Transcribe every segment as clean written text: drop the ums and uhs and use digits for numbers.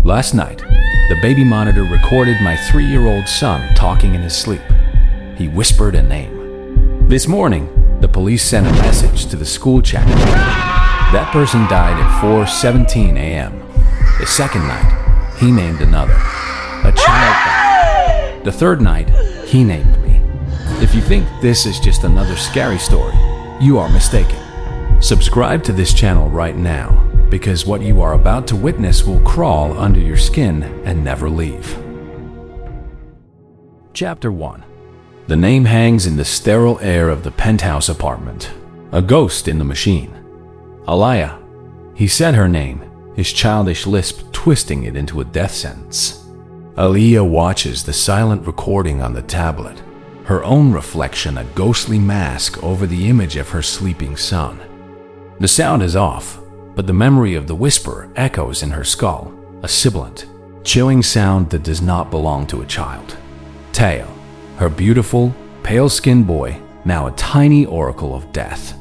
Last night, the baby monitor recorded my 3-year-old son talking in his sleep. He whispered a name. This morning, the police sent a message to the school chat. That person died at 4:17 a.m. The second night, he named another. A child died. The third night, he named me. If you think this is just another scary story, you are mistaken. Subscribe to this channel right now, because what you are about to witness will crawl under your skin and never leave. Chapter 1. The name hangs in the sterile air of the penthouse apartment. A ghost in the machine. Aaliyah. He said her name, his childish lisp twisting it into a death sentence. Aaliyah watches the silent recording on the tablet, her own reflection a ghostly mask over the image of her sleeping son. The sound is off, but the memory of the whisper echoes in her skull, a sibilant, chilling sound that does not belong to a child. Teo, her beautiful, pale-skinned boy, now a tiny oracle of death.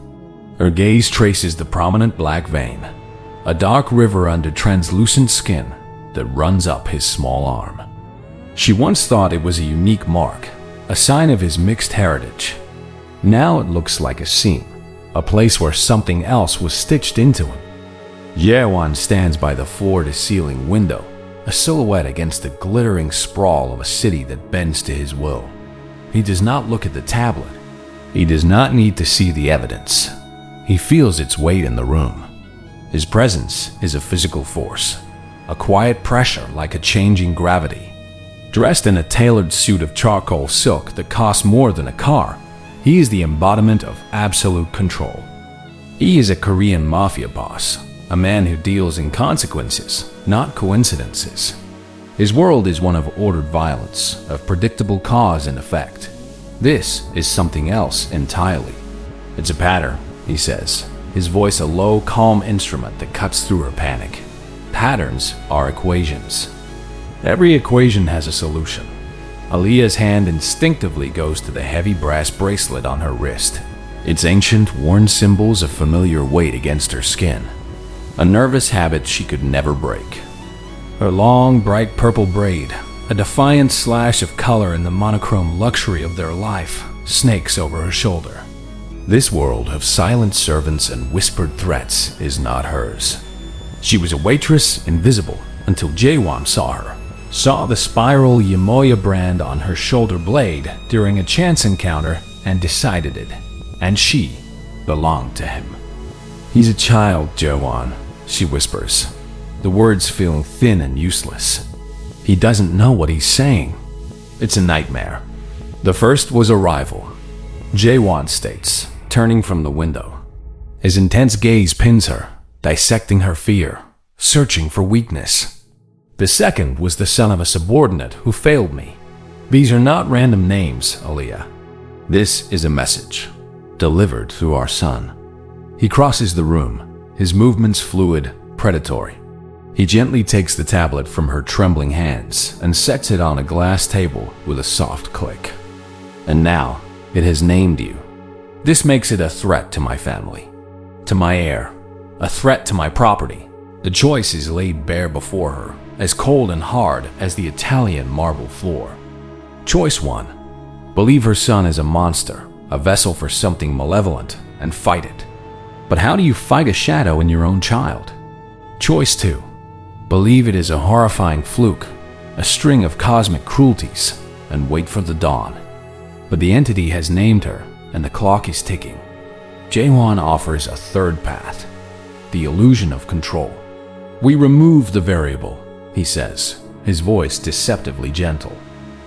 Her gaze traces the prominent black vein, a dark river under translucent skin that runs up his small arm. She once thought it was a unique mark, a sign of his mixed heritage. Now it looks like a seam, a place where something else was stitched into him. Jae-Hwan stands by the floor-to-ceiling window, a silhouette against the glittering sprawl of a city that bends to his will. He does not look at the tablet. He does not need to see the evidence. He feels its weight in the room. His presence is a physical force, a quiet pressure like a changing gravity. Dressed in a tailored suit of charcoal silk that costs more than a car, he is the embodiment of absolute control. He is a Korean Mafia boss, a man who deals in consequences, not coincidences. His world is one of ordered violence, of predictable cause and effect. This is something else entirely. It's a pattern, he says, his voice a low, calm instrument that cuts through her panic. Patterns are equations. Every equation has a solution. Aaliyah's hand instinctively goes to the heavy brass bracelet on her wrist, its ancient, worn symbols of familiar weight against her skin. A nervous habit she could never break. Her long, bright purple braid, a defiant slash of color in the monochrome luxury of their life, snakes over her shoulder. This world of silent servants and whispered threats is not hers. She was a waitress, invisible, until Jae-Hwan saw her. Saw the spiral Yamoya brand on her shoulder blade during a chance encounter and decided it. And she belonged to him. He's a child, Jae-Hwan, she whispers, the words feeling thin and useless. He doesn't know what he's saying. It's a nightmare. The first was arrival, Jae-Hwan states, turning from the window. His intense gaze pins her, dissecting her fear, searching for weakness. The second was the son of a subordinate who failed me. These are not random names, Aaliyah. This is a message, delivered through our son. He crosses the room, his movements fluid, predatory. He gently takes the tablet from her trembling hands and sets it on a glass table with a soft click. And now, it has named you. This makes it a threat to my family, to my heir, a threat to my property. The choice is laid bare before her, as cold and hard as the Italian marble floor. Choice 1. Believe her son is a monster, a vessel for something malevolent, and fight it. But how do you fight a shadow in your own child? Choice 2. Believe it is a horrifying fluke, a string of cosmic cruelties, and wait for the dawn. But the entity has named her, and the clock is ticking. Jae-Hwan offers a third path, the illusion of control. We remove the variable, he says, his voice deceptively gentle.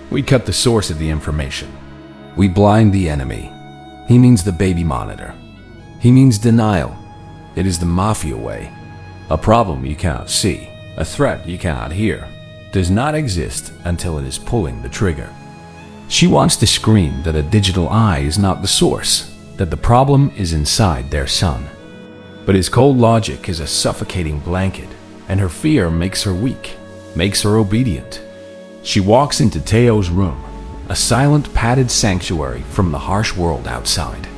We cut the source of the information. We blind the enemy. He means the baby monitor. He means denial. It is the mafia way. A problem you cannot see, a threat you cannot hear, does not exist until it is pulling the trigger. She wants to scream that a digital eye is not the source, that the problem is inside their son. But his cold logic is a suffocating blanket, and her fear makes her weak, makes her obedient. She walks into Teo's room, a silent padded sanctuary from the harsh world outside.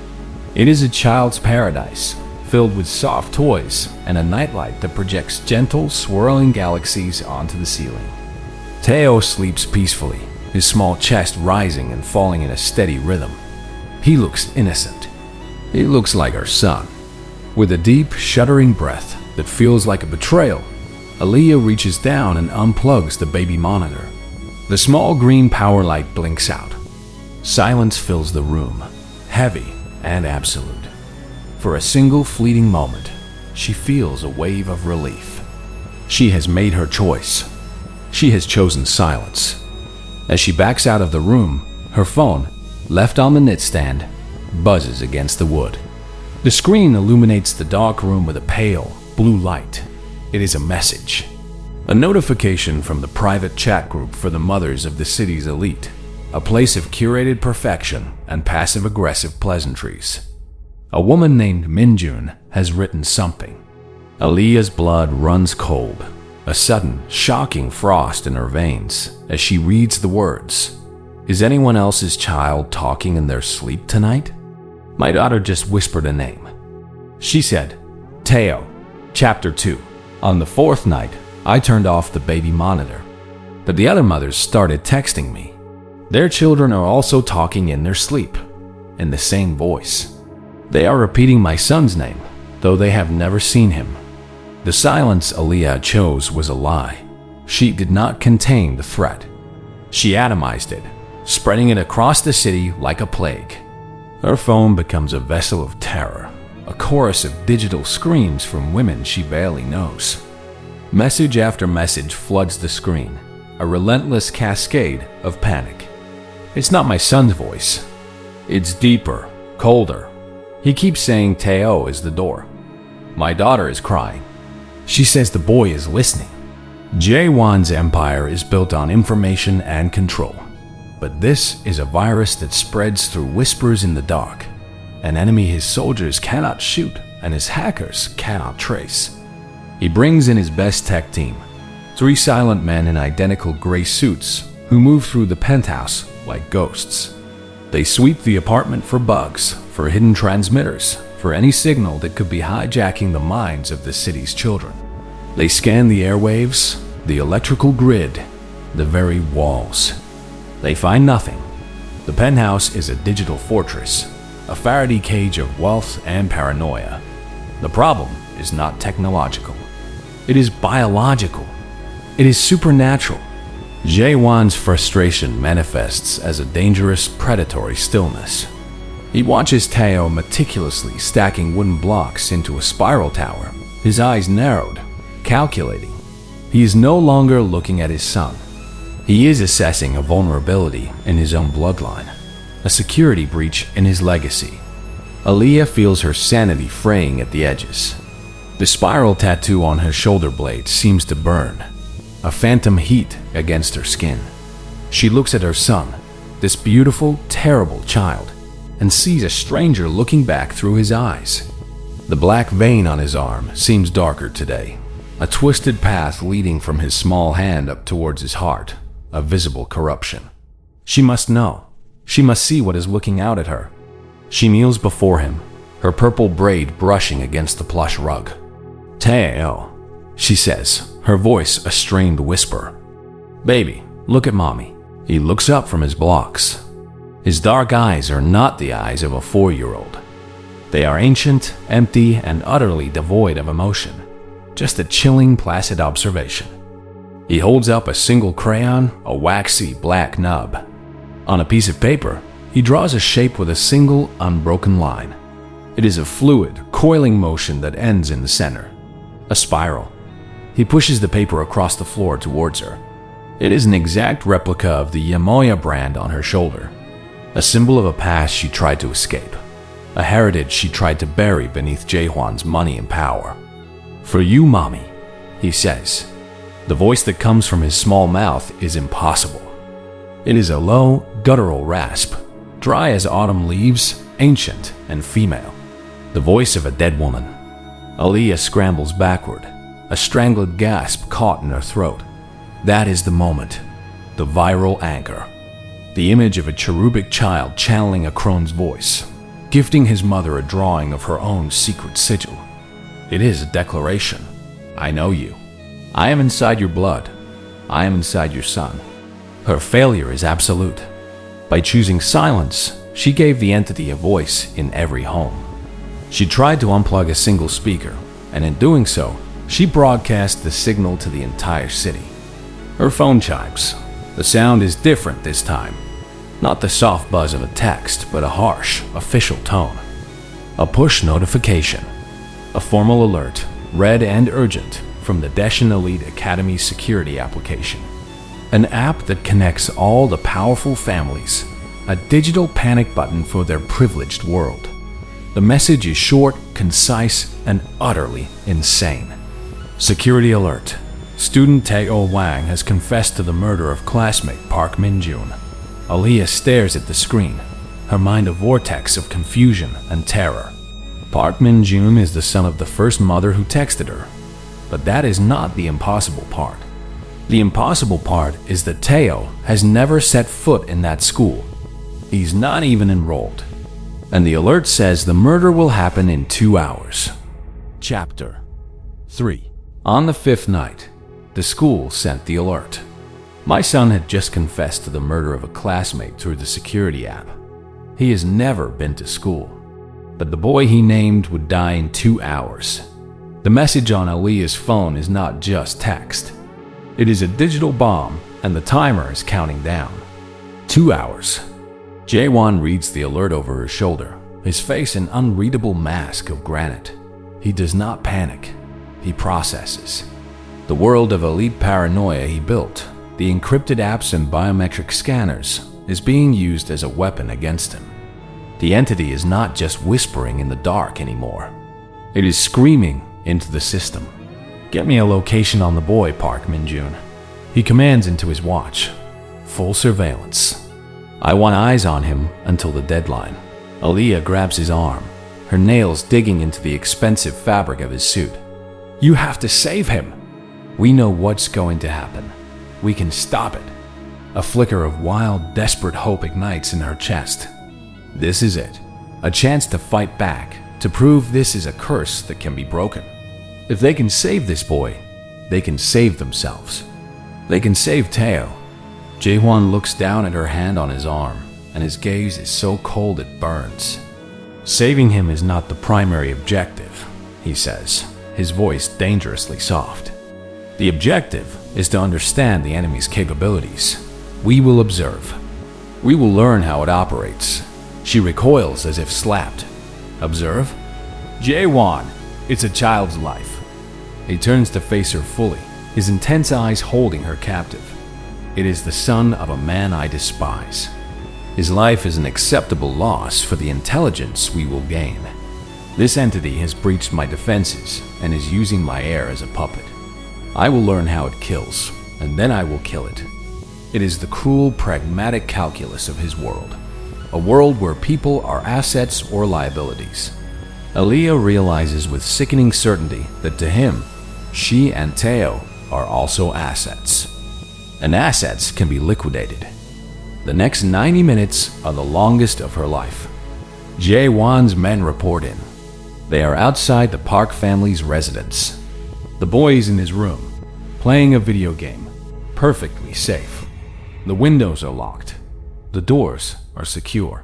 It is a child's paradise, filled with soft toys and a nightlight that projects gentle, swirling galaxies onto the ceiling. Teo sleeps peacefully, his small chest rising and falling in a steady rhythm. He looks innocent. He looks like her son. With a deep, shuddering breath that feels like a betrayal, Aaliyah reaches down and unplugs the baby monitor. The small green power light blinks out. Silence fills the room, heavy and absolute. For a single fleeting moment, she feels a wave of relief. She has made her choice. She has chosen silence. As she backs out of the room, her phone, left on the nightstand, buzzes against the wood. The screen illuminates the dark room with a pale, blue light. It is a message. A notification from the private chat group for the mothers of the city's elite, a place of curated perfection and passive-aggressive pleasantries. A woman named Minjun has written something. Aaliyah's blood runs cold, a sudden, shocking frost in her veins as she reads the words. Is anyone else's child talking in their sleep tonight? My daughter just whispered a name. She said, Teo, Chapter 2. On the fourth night, I turned off the baby monitor, but the other mothers started texting me. Their children are also talking in their sleep, in the same voice. They are repeating my son's name, though they have never seen him. The silence Aaliyah chose was a lie. She did not contain the threat. She atomized it, spreading it across the city like a plague. Her phone becomes a vessel of terror, a chorus of digital screams from women she barely knows. Message after message floods the screen, a relentless cascade of panic. It's not my son's voice. It's deeper, colder. He keeps saying Teo is the door. My daughter is crying. She says the boy is listening. Jae-Hwan's empire is built on information and control. But this is a virus that spreads through whispers in the dark. An enemy his soldiers cannot shoot and his hackers cannot trace. He brings in his best tech team, 3 silent men in identical gray suits who move through the penthouse like ghosts. They sweep the apartment for bugs, for hidden transmitters, for any signal that could be hijacking the minds of the city's children. They scan the airwaves, the electrical grid, the very walls. They find nothing. The penthouse is a digital fortress, a Faraday cage of wealth and paranoia. The problem is not technological. It is biological. It is supernatural. Jae-Hwan's frustration manifests as a dangerous, predatory stillness. He watches Teo meticulously stacking wooden blocks into a spiral tower, his eyes narrowed, calculating. He is no longer looking at his son. He is assessing a vulnerability in his own bloodline, a security breach in his legacy. Aaliyah feels her sanity fraying at the edges. The spiral tattoo on her shoulder blade seems to burn, a phantom heat against her skin. She looks at her son, this beautiful, terrible child, and sees a stranger looking back through his eyes. The black vein on his arm seems darker today, a twisted path leading from his small hand up towards his heart, a visible corruption. She must know. She must see what is looking out at her. She kneels before him, her purple braid brushing against the plush rug. Teo, she says, her voice a strained whisper. Baby, look at mommy. He looks up from his blocks. His dark eyes are not the eyes of a 4-year-old. They are ancient, empty, and utterly devoid of emotion. Just a chilling, placid observation. He holds up a single crayon, a waxy black nub. On a piece of paper, he draws a shape with a single, unbroken line. It is a fluid, coiling motion that ends in the center. A spiral. He pushes the paper across the floor towards her. It is an exact replica of the Yamoya brand on her shoulder. A symbol of a past she tried to escape. A heritage she tried to bury beneath Jae-Hwan's money and power. For you, mommy, he says. The voice that comes from his small mouth is impossible. It is a low, guttural rasp, dry as autumn leaves, ancient and female. The voice of a dead woman. Aaliyah scrambles backward, a strangled gasp caught in her throat. That is the moment, the viral anchor. The image of a cherubic child channeling a crone's voice, gifting his mother a drawing of her own secret sigil. It is a declaration. I know you. I am inside your blood. I am inside your son. Her failure is absolute. By choosing silence, she gave the entity a voice in every home. She tried to unplug a single speaker, and in doing so, she broadcast the signal to the entire city. Her phone chimes. The sound is different this time. Not the soft buzz of a text, but a harsh, official tone. A push notification. A formal alert, red and urgent, from the Daeshin Elite Academy security application. An app that connects all the powerful families. A digital panic button for their privileged world. The message is short, concise, and utterly insane. Security alert. Student Jae-Hwan has confessed to the murder of classmate Park Min-jun. Aaliyah stares at the screen, her mind a vortex of confusion and terror. Park Min-jun is the son of the first mother who texted her. But that is not the impossible part. The impossible part is that Teo has never set foot in that school. He's not even enrolled. And the alert says the murder will happen in 2 hours. Chapter 3. On the 5th night, the school sent the alert. My son had just confessed to the murder of a classmate through the security app. He has never been to school. But the boy he named would die in 2 hours. The message on Aaliyah's phone is not just text. It is a digital bomb, and the timer is counting down. 2 hours. Jae-Hwan reads the alert over her shoulder, his face an unreadable mask of granite. He does not panic. He processes. The world of elite paranoia he built, the encrypted apps and biometric scanners, is being used as a weapon against him. The entity is not just whispering in the dark anymore. It is screaming into the system. Get me a location on the boy, Park Min-jun. He commands into his watch. Full surveillance. I want eyes on him until the deadline. Aaliyah grabs his arm, her nails digging into the expensive fabric of his suit. You have to save him. We know what's going to happen. We can stop it. A flicker of wild, desperate hope ignites in her chest. This is it. A chance to fight back, to prove this is a curse that can be broken. If they can save this boy, they can save themselves. They can save Teo. Jae-Hwan looks down at her hand on his arm, and his gaze is so cold it burns. Saving him is not the primary objective, he says, his voice dangerously soft. The objective is to understand the enemy's capabilities. We will observe. We will learn how it operates. She recoils as if slapped. Observe? Jae-Hwan, it's a child's life. He turns to face her fully, his intense eyes holding her captive. It is the son of a man I despise. His life is an acceptable loss for the intelligence we will gain. This entity has breached my defenses and is using my heir as a puppet. I will learn how it kills, and then I will kill it. It is the cruel, pragmatic calculus of his world. A world where people are assets or liabilities. Aaliyah realizes with sickening certainty that to him, she and Teo are also assets. And assets can be liquidated. The next 90 minutes are the longest of her life. Jae-Hwan's men report in. They are outside the Park family's residence. The boy is in his room, playing a video game, perfectly safe. The windows are locked. The doors are secure.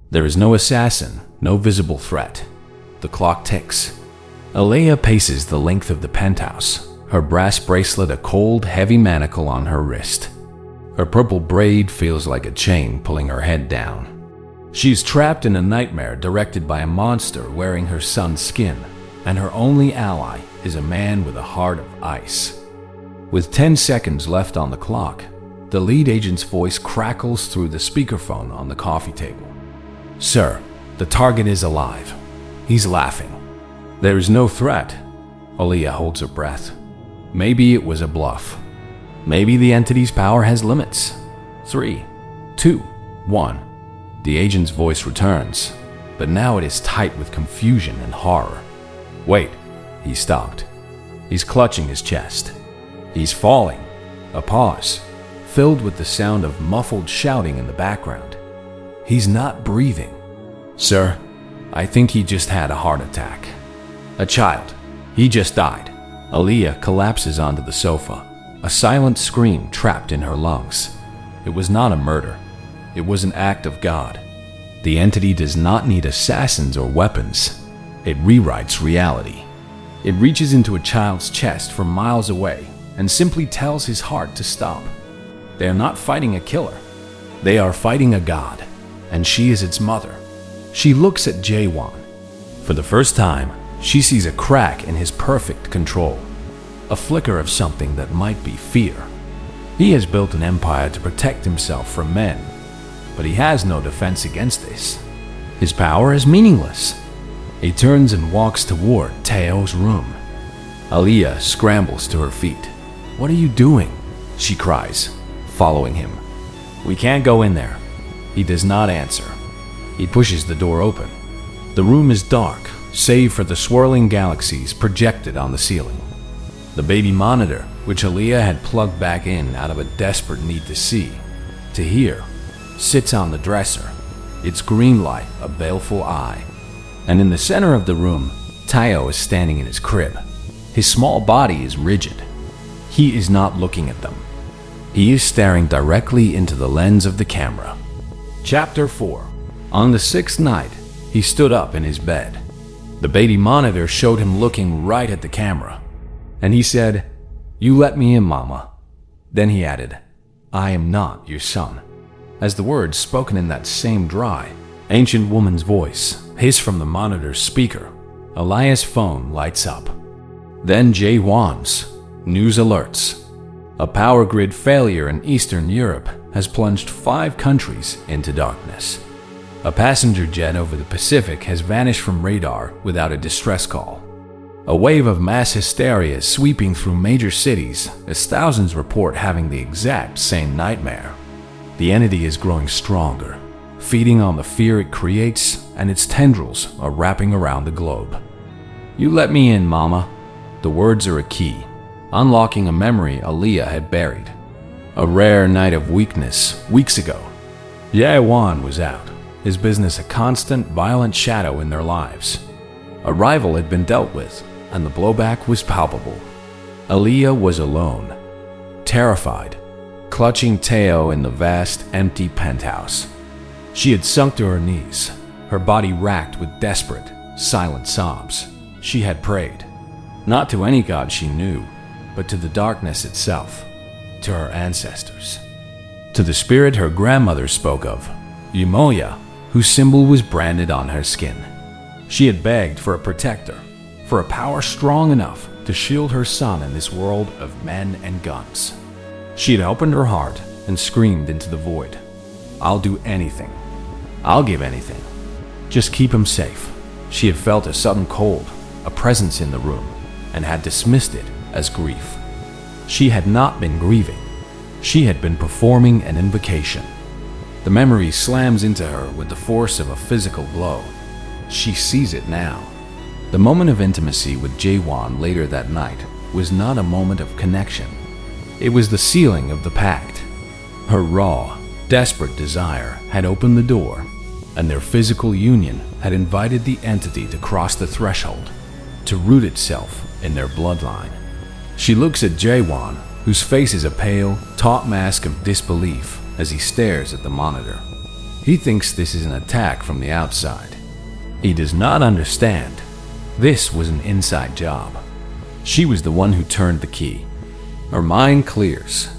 There is no assassin, no visible threat. The clock ticks. Aaliyah paces the length of the penthouse, her brass bracelet a cold, heavy manacle on her wrist. Her purple braid feels like a chain pulling her head down. She's trapped in a nightmare directed by a monster wearing her son's skin, and her only ally is a man with a heart of ice. With 10 seconds left on the clock, the lead agent's voice crackles through the speakerphone on the coffee table. Sir, the target is alive. He's laughing. There is no threat. Aaliyah holds her breath. Maybe it was a bluff. Maybe the entity's power has limits. 3, 2, 1. The agent's voice returns, but now it is tight with confusion and horror. Wait, he stopped. He's clutching his chest. He's falling. A pause, filled with the sound of muffled shouting in the background. He's not breathing. Sir, I think he just had a heart attack. A child. He just died. Aaliyah collapses onto the sofa, a silent scream trapped in her lungs. It was not a murder. It was an act of God. The entity does not need assassins or weapons. It rewrites reality. It reaches into a child's chest from miles away and simply tells his heart to stop. They are not fighting a killer. They are fighting a god, and she is its mother. She looks at Jae-Hwan. For the first time, she sees a crack in his perfect control, a flicker of something that might be fear. He has built an empire to protect himself from men, but he has no defense against this. His power is meaningless. He turns and walks toward Taeho's room. Aaliyah scrambles to her feet. "What are you doing?" she cries, following him. "We can't go in there." He does not answer. He pushes the door open. The room is dark, save for the swirling galaxies projected on the ceiling. The baby monitor, which Aaliyah had plugged back in out of a desperate need to see, to hear, sits on the dresser, its green light a baleful eye. And in the center of the room, Taeho is standing in his crib. His small body is rigid. He is not looking at them. He is staring directly into the lens of the camera. Chapter 4. On the sixth night, he stood up in his bed. The baby monitor showed him looking right at the camera. And he said, "You let me in, Mama." Then he added, "I am not your son." As the words spoken in that same dry, ancient woman's voice hiss from the monitor's speaker, Aaliyah's phone lights up. Then Jae-Hwan's news alerts. A power grid failure in Eastern Europe has plunged 5 countries into darkness. A passenger jet over the Pacific has vanished from radar without a distress call. A wave of mass hysteria is sweeping through major cities as thousands report having the exact same nightmare. The entity is growing stronger, feeding on the fear it creates, and its tendrils are wrapping around the globe. "You let me in, Mama." The words are a key, unlocking a memory Aaliyah had buried. A rare night of weakness weeks ago. Jae-Hwan was out, his business a constant, violent shadow in their lives. A rival had been dealt with, and the blowback was palpable. Aaliyah was alone, terrified, clutching Taeho in the vast, empty penthouse. She had sunk to her knees, her body racked with desperate, silent sobs. She had prayed, not to any god she knew, but to the darkness itself, to her ancestors, to the spirit her grandmother spoke of, Yumoya, whose symbol was branded on her skin. She had begged for a protector, for a power strong enough to shield her son in this world of men and guns. She had opened her heart and screamed into the void, "I'll do anything. I'll give anything. Just keep him safe." She had felt a sudden cold, a presence in the room, and had dismissed it as grief. She had not been grieving. She had been performing an invocation. The memory slams into her with the force of a physical blow. She sees it now. The moment of intimacy with Jae-Hwan later that night was not a moment of connection. It was the sealing of the pact. Her raw, desperate desire had opened the door, and their physical union had invited the entity to cross the threshold, to root itself in their bloodline. She looks at Jae-Hwan, whose face is a pale, taut mask of disbelief as he stares at the monitor. He thinks this is an attack from the outside. He does not understand. This was an inside job. She was the one who turned the key. Her mind clears.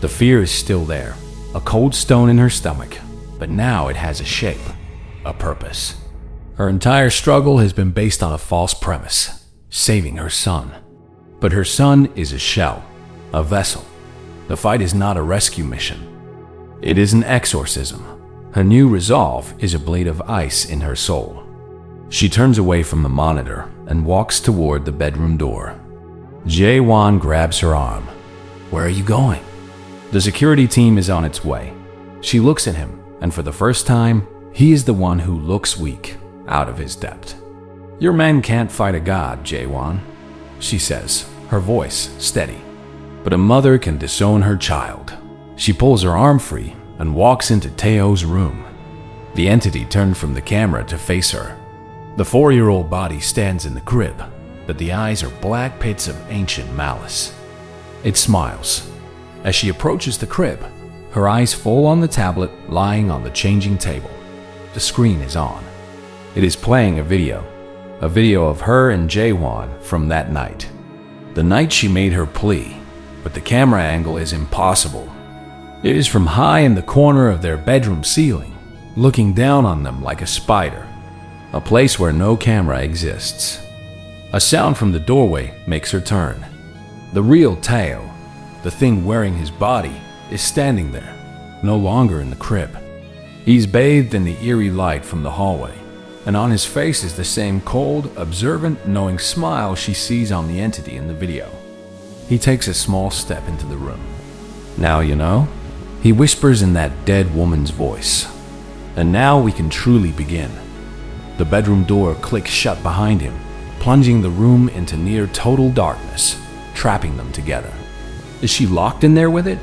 The fear is still there, a cold stone in her stomach, but now it has a shape, a purpose. Her entire struggle has been based on a false premise, saving her son. But her son is a shell, a vessel. The fight is not a rescue mission. It is an exorcism. Her new resolve is a blade of ice in her soul. She turns away from the monitor and walks toward the bedroom door. Jae-Hwan grabs her arm. "Where are you going?" The security team is on its way. She looks at him, and for the first time, he is the one who looks weak, out of his depth. "Your men can't fight a god, Jae-Hwan," she says, her voice steady. "But a mother can disown her child." She pulls her arm free and walks into Taeho's room. The entity turned from the camera to face her. The 4-year-old body stands in the crib, but the eyes are black pits of ancient malice. It smiles. As she approaches the crib, her eyes fall on the tablet lying on the changing table. The screen is on. It is playing a video of her and Jae-Hwan from that night. The night she made her plea, but the camera angle is impossible. It is from high in the corner of their bedroom ceiling, looking down on them like a spider, a place where no camera exists. A sound from the doorway makes her turn. The real Teo, the thing wearing his body, is standing there, no longer in the crib. He's bathed in the eerie light from the hallway, and on his face is the same cold, observant, knowing smile she sees on the entity in the video. He takes a small step into the room. "Now you know?" he whispers in that dead woman's voice. "And now we can truly begin." The bedroom door clicks shut behind him, plunging the room into near total darkness, trapping them together. Is she locked in there with it?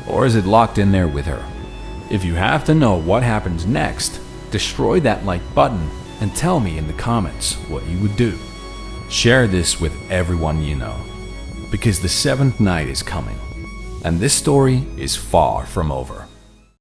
Or is it locked in there with her? If you have to know what happens next, destroy that like button and tell me in the comments what you would do. Share this with everyone you know, because the seventh night is coming, and this story is far from over.